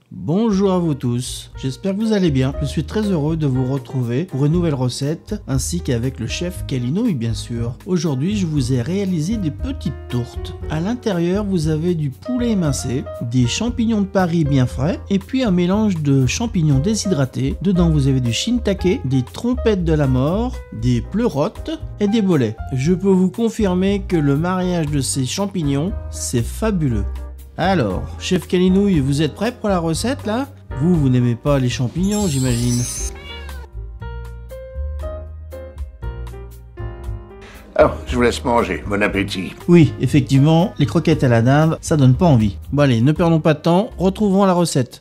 Bonjour à vous tous, j'espère que vous allez bien. Je suis très heureux de vous retrouver pour une nouvelle recette, ainsi qu'avec le chef Kalinouille bien sûr. Aujourd'hui, je vous ai réalisé des petites tourtes. À l'intérieur, vous avez du poulet émincé, des champignons de Paris bien frais, et puis un mélange de champignons déshydratés. Dedans, vous avez du shiitake, des trompettes de la mort, des pleurotes et des bolets. Je peux vous confirmer que le mariage de ces champignons, c'est fabuleux. Alors, chef Kalinouille, vous êtes prêt pour la recette là? Vous n'aimez pas les champignons, j'imagine. Alors, je vous laisse manger. Bon appétit. Oui, effectivement, les croquettes à la dinde, ça donne pas envie. Bon allez, ne perdons pas de temps, retrouvons la recette.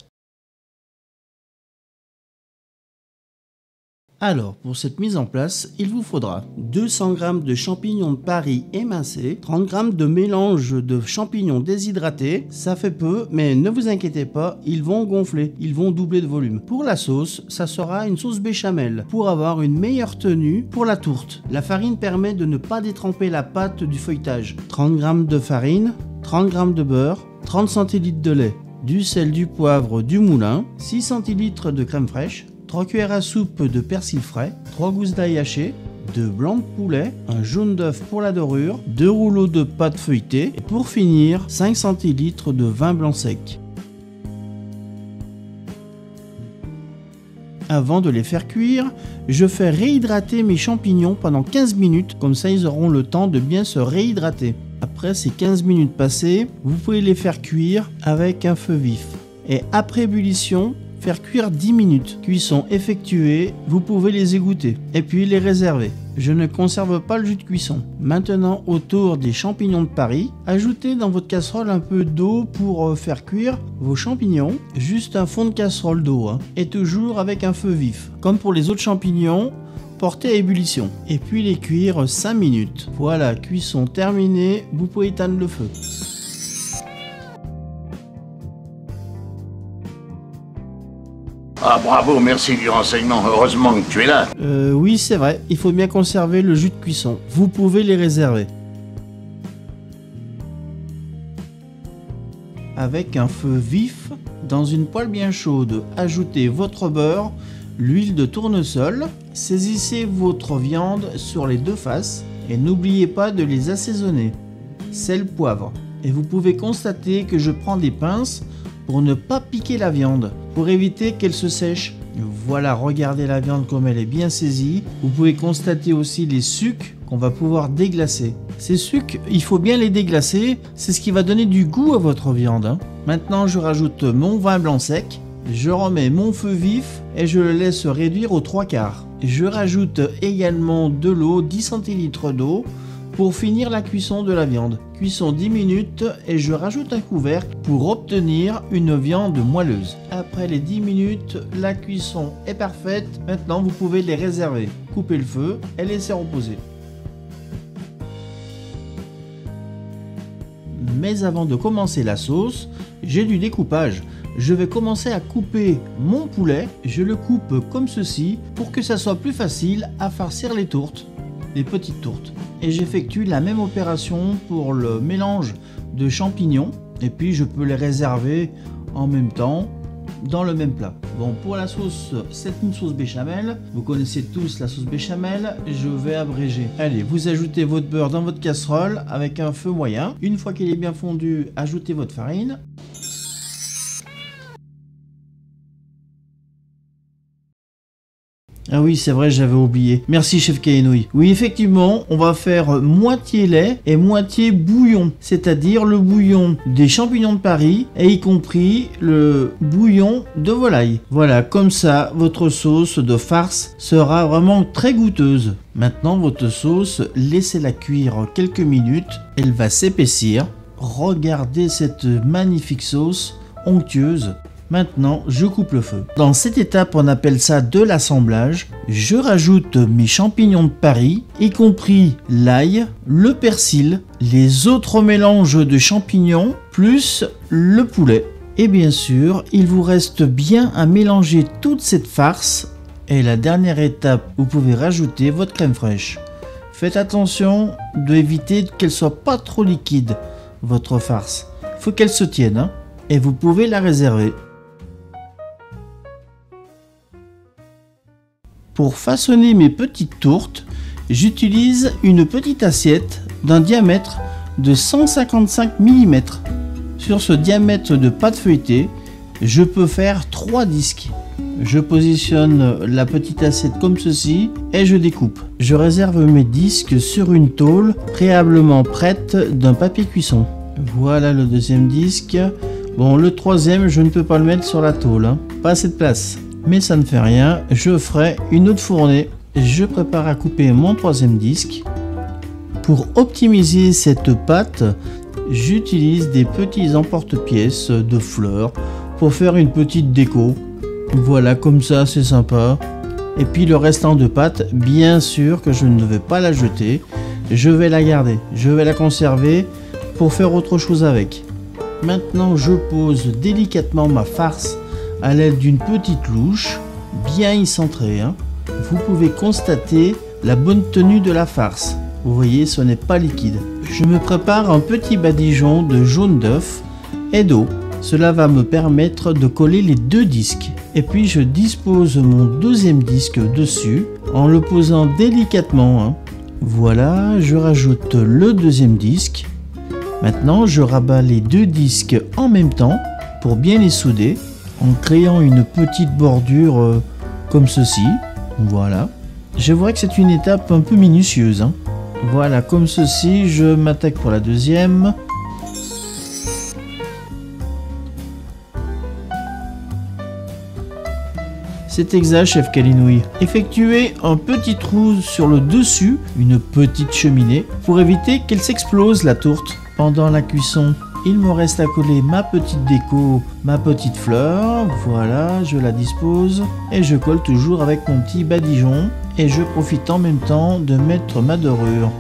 Alors, pour cette mise en place, il vous faudra 200 g de champignons de Paris émincés, 30 g de mélange de champignons déshydratés, ça fait peu, mais ne vous inquiétez pas, ils vont gonfler, ils vont doubler de volume. Pour la sauce, ça sera une sauce béchamel, pour avoir une meilleure tenue pour la tourte. La farine permet de ne pas détremper la pâte du feuilletage. 30 g de farine, 30 g de beurre, 30 centilitres de lait, du sel, du poivre, du moulin, 6 centilitres de crème fraîche, 3 cuillères à soupe de persil frais, 3 gousses d'ail hachées, 2 blancs de poulet, un jaune d'œuf pour la dorure, 2 rouleaux de pâte feuilletée et pour finir 5 centilitres de vin blanc sec. Avant de les faire cuire, je fais réhydrater mes champignons pendant 15 minutes, comme ça ils auront le temps de bien se réhydrater. Après ces 15 minutes passées, vous pouvez les faire cuire avec un feu vif. Et après ébullition, faire cuire 10 minutes. Cuisson effectuée, vous pouvez les égoutter et puis les réserver. Je ne conserve pas le jus de cuisson. Maintenant, autour des champignons de Paris, ajoutez dans votre casserole un peu d'eau pour faire cuire vos champignons. Juste un fond de casserole d'eau et toujours avec un feu vif. Comme pour les autres champignons, portez à ébullition et puis les cuire 5 minutes. Voilà, cuisson terminée, vous pouvez éteindre le feu. Ah bravo, merci du renseignement. Heureusement que tu es là. Oui, c'est vrai, il faut bien conserver le jus de cuisson. Vous pouvez les réserver. Avec un feu vif, dans une poêle bien chaude, ajoutez votre beurre, l'huile de tournesol, saisissez votre viande sur les deux faces et n'oubliez pas de les assaisonner. Sel, poivre. Et vous pouvez constater que je prends des pinces pour ne pas piquer la viande, pour éviter qu'elle se sèche. Voilà, regardez la viande comme elle est bien saisie. Vous pouvez constater aussi les sucs qu'on va pouvoir déglacer. Ces sucs, il faut bien les déglacer, c'est ce qui va donner du goût à votre viande. Maintenant, je rajoute mon vin blanc sec, je remets mon feu vif et je le laisse réduire aux 3/4. Je rajoute également de l'eau, 10 centilitres d'eau, pour finir la cuisson de la viande. Cuisson 10 minutes et je rajoute un couvercle pour obtenir une viande moelleuse. Après les 10 minutes, la cuisson est parfaite. Maintenant, vous pouvez les réserver. Coupez le feu et laissez reposer. Mais avant de commencer la sauce, j'ai du découpage. Je vais commencer à couper mon poulet. Je le coupe comme ceci pour que ça soit plus facile à farcir les tourtes, les petites tourtes. Et j'effectue la même opération pour le mélange de champignons et puis je peux les réserver en même temps dans le même plat. Bon, pour la sauce, c'est une sauce béchamel. Vous connaissez tous la sauce béchamel, je vais abréger. Allez, vous ajoutez votre beurre dans votre casserole avec un feu moyen. Une fois qu'il est bien fondu, ajoutez votre farine. Ah oui, c'est vrai, j'avais oublié. Merci, chef Kalinouille. Oui, effectivement, on va faire moitié lait et moitié bouillon. C'est-à-dire le bouillon des champignons de Paris et y compris le bouillon de volaille. Voilà, comme ça, votre sauce de farce sera vraiment très goûteuse. Maintenant, votre sauce, laissez-la cuire quelques minutes. Elle va s'épaissir. Regardez cette magnifique sauce onctueuse. Maintenant, je coupe le feu. Dans cette étape, on appelle ça de l'assemblage. Je rajoute mes champignons de Paris, y compris l'ail, le persil, les autres mélanges de champignons, plus le poulet. Et bien sûr, il vous reste bien à mélanger toute cette farce. Et la dernière étape, vous pouvez rajouter votre crème fraîche. Faites attention d'éviter qu'elle soit pas trop liquide, votre farce. Il faut qu'elle se tienne, hein, et vous pouvez la réserver. Pour façonner mes petites tourtes, j'utilise une petite assiette d'un diamètre de 155 mm. Sur ce diamètre de pâte feuilletée, je peux faire 3 disques. Je positionne la petite assiette comme ceci et je découpe. Je réserve mes disques sur une tôle préalablement prête d'un papier cuisson. Voilà le deuxième disque. Bon, le troisième, je ne peux pas le mettre sur la tôle, hein. Pas assez de place. Mais ça ne fait rien, je ferai une autre fournée. Je prépare à couper mon troisième disque. Pour optimiser cette pâte, j'utilise des petits emporte-pièces de fleurs pour faire une petite déco. Voilà, comme ça, c'est sympa. Et puis le restant de pâte, bien sûr que je ne vais pas la jeter. Je vais la garder, je vais la conserver pour faire autre chose avec. Maintenant, je pose délicatement ma farce à l'aide d'une petite louche, bien y centrée, hein. Vous pouvez constater la bonne tenue de la farce. Vous voyez, ce n'est pas liquide. Je me prépare un petit badigeon de jaune d'œuf et d'eau. Cela va me permettre de coller les deux disques. Et puis je dispose mon deuxième disque dessus en le posant délicatement, hein. Voilà, je rajoute le deuxième disque. Maintenant, je rabats les deux disques en même temps pour bien les souder, en créant une petite bordure comme ceci. Voilà. Je vois que c'est une étape un peu minutieuse, hein. Voilà, comme ceci, je m'attaque pour la deuxième. C'est exact, chef Kalinouille. Effectuez un petit trou sur le dessus, une petite cheminée, pour éviter qu'elle s'explose la tourte. Pendant la cuisson, il me reste à coller ma petite déco, ma petite fleur. Voilà, je la dispose et je colle toujours avec mon petit badigeon. Et je profite en même temps de mettre ma dorure.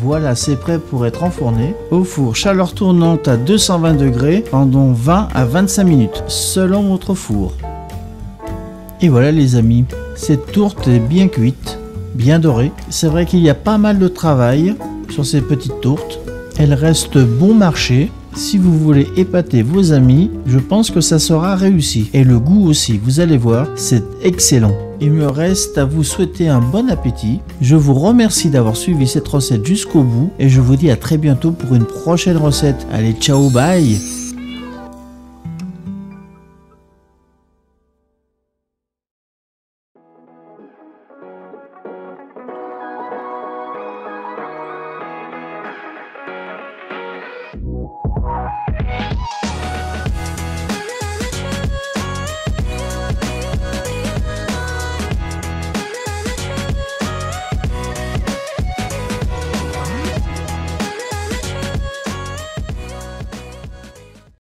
Voilà, c'est prêt pour être enfourné au four chaleur tournante à 220 degrés pendant 20 à 25 minutes, selon votre four. Et voilà les amis, cette tourte est bien cuite, bien dorée. C'est vrai qu'il y a pas mal de travail sur ces petites tourtes. Elles restent bon marché. Si vous voulez épater vos amis, je pense que ça sera réussi. Et le goût aussi, vous allez voir, c'est excellent. Il me reste à vous souhaiter un bon appétit. Je vous remercie d'avoir suivi cette recette jusqu'au bout. Et je vous dis à très bientôt pour une prochaine recette. Allez, ciao, bye!